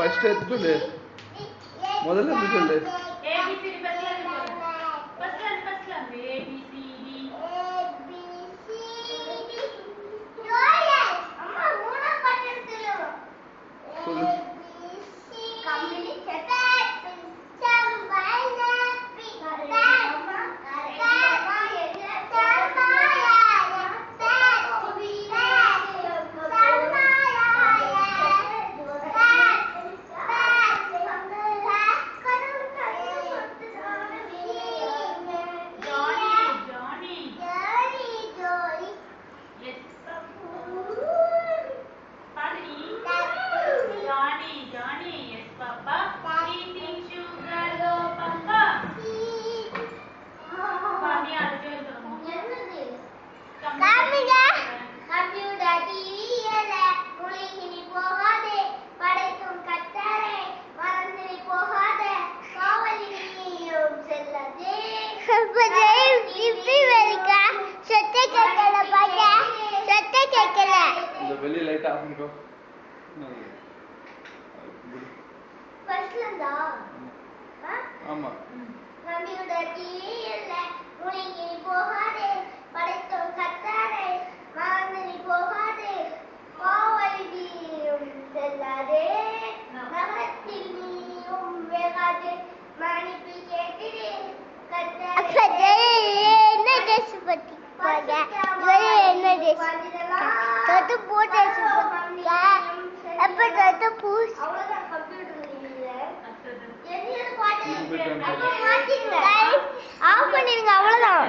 First எடுத்து சொல்லு. முதல்ல இருந்து சொல்லு. ABCD ஃபர்ஸ்ட்ல இருந்து ABCD அம்மா மூணா பாட்டு சொல்லு. கம்பெனி செட்டட் சம்பாயினா பிக்கா வெளிய லைட் ஆஃப் பண்ணிக்கோ. ஃபர்ஸ்ட்ல இருந்தா ஆமா. நம்பியோட தீயல்ல முழுகி போகாதே படைத்தோம் கத்தாரே மறந்து நீ போகாதே பாவலியும் செல்லாதே நகரத்தில் நீயும் வேகாதே மன்னிப்பு கேட்டிடே கத்தாரே என்ன ட்ரெஸ் பத்தி பாங்க என்ன ட்ரெஸ் தொட்டு போட்டு போங்க அப்ப தொட்டு பூஸ் அவ்வளவுதான் கம்ப்யூட்டர் இல்ல என்னது பாட்டு ஆஃப் பண்ணிருங்க அவ்வளவுதான்.